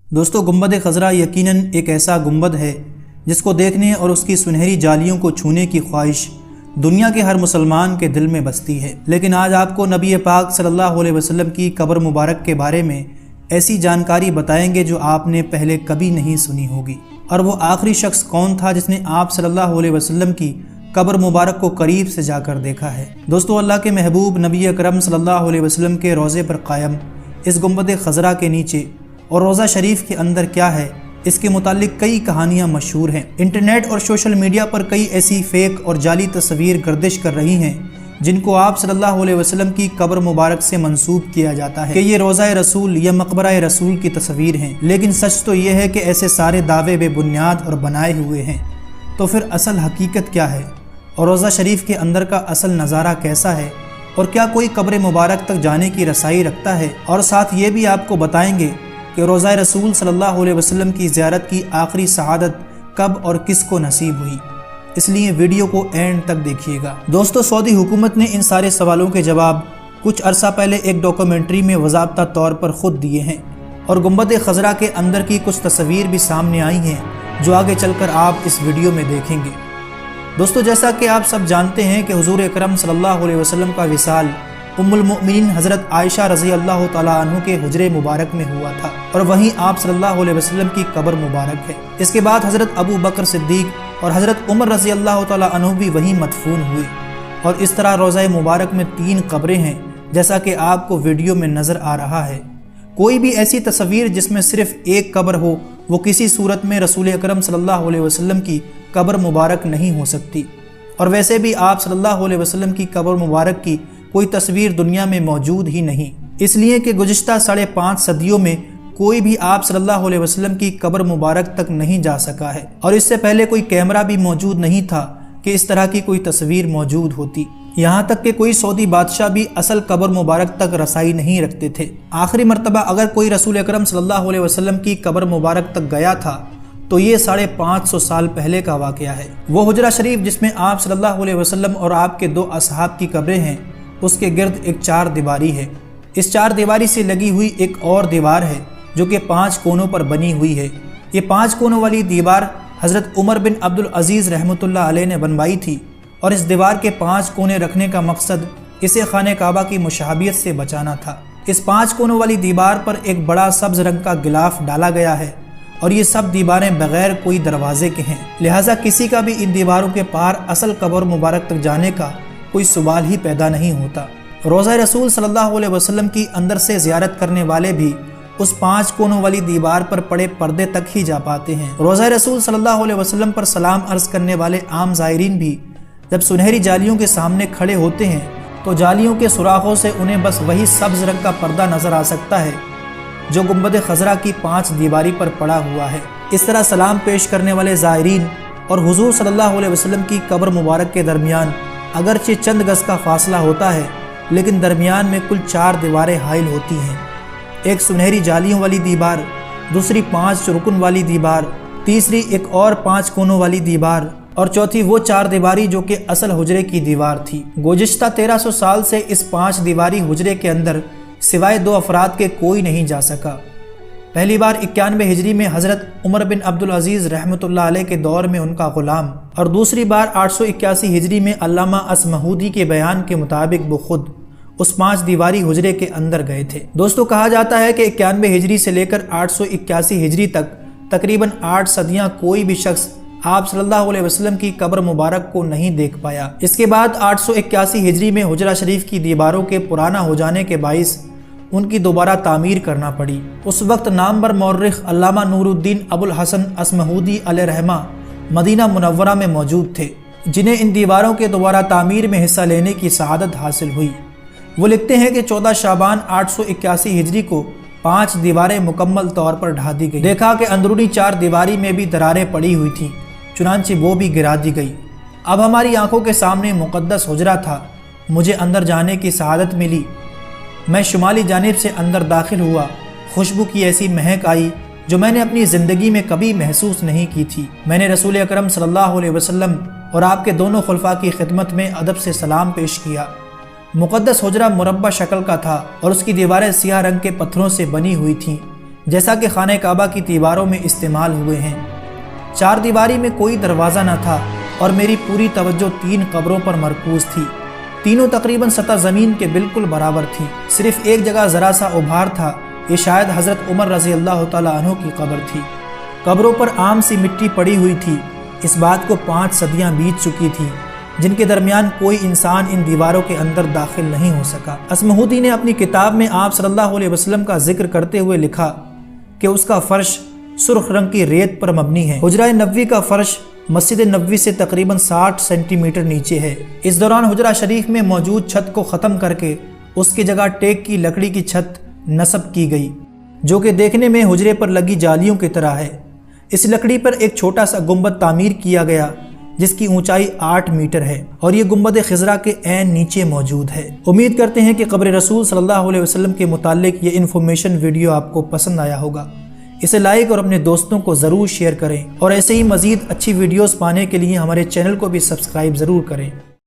دوستو گنبد خضرا یقیناً ایک ایسا گنبد ہے جس کو دیکھنے اور اس کی سنہری جالیوں کو چھونے کی خواہش دنیا کے ہر مسلمان کے دل میں بستی ہے۔ لیکن آج آپ کو نبی پاک صلی اللہ علیہ وسلم کی قبر مبارک کے بارے میں ایسی جانکاری بتائیں گے جو آپ نے پہلے کبھی نہیں سنی ہوگی، اور وہ آخری شخص کون تھا جس نے آپ صلی اللہ علیہ وسلم کی قبر مبارک کو قریب سے جا کر دیکھا ہے۔ دوستو اللہ کے محبوب نبی اکرم صلی اللہ علیہ وسلم کے روضے پر قائم اس گنبد خضرا کے نیچے اور روضہ شریف کے اندر کیا ہے، اس کے متعلق کئی کہانیاں مشہور ہیں۔ انٹرنیٹ اور سوشل میڈیا پر کئی ایسی فیک اور جعلی تصویر گردش کر رہی ہیں جن کو آپ صلی اللہ علیہ وسلم کی قبر مبارک سے منسوب کیا جاتا ہے کہ یہ روضہ رسول یا مقبرہ رسول کی تصویر ہیں، لیکن سچ تو یہ ہے کہ ایسے سارے دعوے بے بنیاد اور بنائے ہوئے ہیں۔ تو پھر اصل حقیقت کیا ہے اور روضہ شریف کے اندر کا اصل نظارہ کیسا ہے، اور کیا کوئی قبر مبارک تک جانے کی رسائی رکھتا ہے، اور ساتھ یہ بھی آپ کو بتائیں گے کہ روضہ رسول صلی اللہ علیہ وسلم کی زیارت کی آخری سعادت کب اور کس کو نصیب ہوئی۔ اس لیے ویڈیو کو اینڈ تک دیکھیے گا۔ دوستو سعودی حکومت نے ان سارے سوالوں کے جواب کچھ عرصہ پہلے ایک ڈاکومنٹری میں باضابطہ طور پر خود دیے ہیں، اور گنبد خضرا کے اندر کی کچھ تصاویر بھی سامنے آئی ہیں جو آگے چل کر آپ اس ویڈیو میں دیکھیں گے۔ دوستو جیسا کہ آپ سب جانتے ہیں کہ حضور اکرم صلی اللہ علیہ وسلم کا وصال ام المؤمنین حضرت عائشہ رضی اللہ تعالیٰ عنہ کے حجرے مبارک میں ہوا تھا، اور وہیں آپ صلی اللہ علیہ وسلم کی قبر مبارک ہے۔ اس کے بعد حضرت ابو بکر صدیق اور حضرت عمر رضی اللہ تعالیٰ عنہ بھی وہیں مدفون ہوئے، اور اس طرح روضہ مبارک میں 3 قبریں ہیں جیسا کہ آپ کو ویڈیو میں نظر آ رہا ہے۔ کوئی بھی ایسی تصویر جس میں صرف ایک قبر ہو وہ کسی صورت میں رسول اکرم صلی اللہ علیہ وسلم کی قبر مبارک نہیں ہو سکتی، اور ویسے بھی آپ صلی اللہ علیہ وسلم کی قبر مبارک کی کوئی تصویر دنیا میں موجود ہی نہیں، اس لیے کہ گزشتہ 5.5 صدیوں میں کوئی بھی آپ صلی اللہ علیہ وسلم کی قبر مبارک تک نہیں جا سکا ہے، اور اس سے پہلے کوئی کیمرہ بھی موجود نہیں تھا کہ اس طرح کی کوئی تصویر موجود ہوتی، یہاں تک کہ کوئی سعودی بادشاہ بھی اصل قبر مبارک تک رسائی نہیں رکھتے تھے۔ آخری مرتبہ اگر کوئی رسول اکرم صلی اللہ علیہ وسلم کی قبر مبارک تک گیا تھا تو یہ 550 سال پہلے کا واقعہ ہے۔ وہ حجرہ شریف جس میں آپ صلی اللہ علیہ وسلم اور آپ کے 2 اصحاب کی قبریں ہیں، اس کے گرد ایک 4 دیواری ہے۔ اس 4 دیواری سے لگی ہوئی ایک اور دیوار ہے جو کہ 5 کونوں پر بنی ہوئی ہے۔ یہ 5 کونوں والی دیوار حضرت عمر بن عبدالعزیز رحمۃ اللہ علیہ نے بنوائی تھی، اور اس دیوار کے 5 کونے رکھنے کا مقصد اسے خانہ کعبہ کی مشابہت سے بچانا تھا۔ اس 5 کونوں والی دیوار پر ایک بڑا سبز رنگ کا غلاف ڈالا گیا ہے، اور یہ سب دیواریں بغیر کوئی دروازے کے ہیں، لہٰذا کسی کا بھی ان دیواروں کے پار اصل قبر مبارک تک جانے کا کوئی سوال ہی پیدا نہیں ہوتا۔ روضہ رسول صلی اللہ علیہ وسلم کی اندر سے زیارت کرنے والے بھی اس 5 کونوں والی دیوار پر پڑے پردے تک ہی جا پاتے ہیں۔ روضہ رسول صلی اللہ علیہ وسلم پر سلام عرض کرنے والے عام زائرین بھی جب سنہری جالیوں کے سامنے کھڑے ہوتے ہیں تو جالیوں کے سوراخوں سے انہیں بس وہی سبز رنگ کا پردہ نظر آ سکتا ہے جو گنبد خضرا کی 5 دیواری پر پڑا ہوا ہے۔ اس طرح سلام پیش کرنے والے زائرین اور حضور صلی اللہ علیہ وسلم کی قبر مبارک کے درمیان اگرچہ چند گز کا فاصلہ ہوتا ہے، لیکن درمیان میں کل 4 دیواریں حائل ہوتی ہیں۔ ایک سنہری جالیوں والی دیوار، دوسری 5 رکن والی دیوار، تیسری ایک اور 5 کونوں والی دیوار، اور چوتھی وہ 4 دیواری جو کہ اصل حجرے کی دیوار تھی۔ گزشتہ 1300 سال سے اس 5 دیواری حجرے کے اندر سوائے 2 افراد کے کوئی نہیں جا سکا۔ پہلی بار 91 ہجری میں حضرت عمر بن عبدالعزیز رحمۃ اللہ علیہ کے دور میں ان کا غلام، اور دوسری بار 881 ہجری میں علامہ اسمہودی کے بیان کے مطابق وہ خود اس 5 دیواری حجرے کے اندر گئے تھے۔ دوستو کہا جاتا ہے کہ 91 ہجری سے لے کر 881 ہجری تک تقریباً 8 صدیاں کوئی بھی شخص آپ صلی اللہ علیہ وسلم کی قبر مبارک کو نہیں دیکھ پایا۔ اس کے بعد 881 ہجری میں حجرہ شریف کی دیواروں کے پرانا ہو جانے کے باعث ان کی دوبارہ تعمیر کرنا پڑی۔ اس وقت نامور مورخ علامہ نور الدین ابو الحسن اسمہودی علیہ رحمہ مدینہ منورہ میں موجود تھے، جنہیں ان دیواروں کے دوبارہ تعمیر میں حصہ لینے کی سعادت حاصل ہوئی۔ وہ لکھتے ہیں کہ 14 شعبان 881 ہجری کو 5 دیواریں مکمل طور پر ڈھا دی گئی۔ دیکھا کہ اندرونی 4 دیواری میں بھی دراریں پڑی ہوئی تھیں، چنانچہ وہ بھی گرا دی گئی۔ اب ہماری آنکھوں کے سامنے مقدس حجرہ تھا۔ مجھے اندر جانے کی سعادت ملی۔ میں شمالی جانب سے اندر داخل ہوا۔ خوشبو کی ایسی مہک آئی جو میں نے اپنی زندگی میں کبھی محسوس نہیں کی تھی۔ میں نے رسول اکرم صلی اللہ علیہ وسلم اور آپ کے دونوں خلفاء کی خدمت میں ادب سے سلام پیش کیا۔ مقدس حجرہ مربع شکل کا تھا اور اس کی دیواریں سیاہ رنگ کے پتھروں سے بنی ہوئی تھیں، جیسا کہ خانہ کعبہ کی دیواروں میں استعمال ہوئے ہیں۔ چار دیواری میں کوئی دروازہ نہ تھا اور میری پوری توجہ 3 قبروں پر مرکوز تھی۔ تینوں تقریباً سطح زمین کے بالکل برابر تھی، صرف ایک جگہ ذرا سا ابھار تھا، یہ شاید حضرت عمر رضی اللہ تعالیٰ عنہ کی قبر تھی۔ قبروں پر عام سی مٹی پڑی ہوئی تھی، اس بات کو 5 صدیاں بیت چکی تھی، جن کے درمیان کوئی انسان ان دیواروں کے اندر داخل نہیں ہو سکا۔ اصمہودی نے اپنی کتاب میں آپ صلی اللہ علیہ وسلم کا ذکر کرتے ہوئے لکھا کہ اس کا فرش سرخ رنگ کی ریت پر مبنی ہے۔ حجرہ نبوی کا فرش مسجد نبوی سے تقریباً 60 سینٹی میٹر نیچے ہے۔ اس دوران حجرہ شریف میں موجود چھت کو ختم کر کے اس کی جگہ ٹیک کی لکڑی کی چھت نصب کی گئی، جو کہ دیکھنے میں حجرے پر لگی جالیوں کی طرح ہے۔ اس لکڑی پر ایک چھوٹا سا گنبد تعمیر کیا گیا جس کی اونچائی 8 میٹر ہے اور یہ گنبد خضرا کے عین نیچے موجود ہے۔ امید کرتے ہیں کہ قبر رسول صلی اللہ علیہ وسلم کے متعلق یہ انفارمیشن ویڈیو آپ کو پسند آیا ہوگا۔ اسے لائک اور اپنے دوستوں کو ضرور شیئر کریں اور ایسے ہی مزید اچھی ویڈیوز پانے کے لیے ہمارے چینل کو بھی سبسکرائب ضرور کریں۔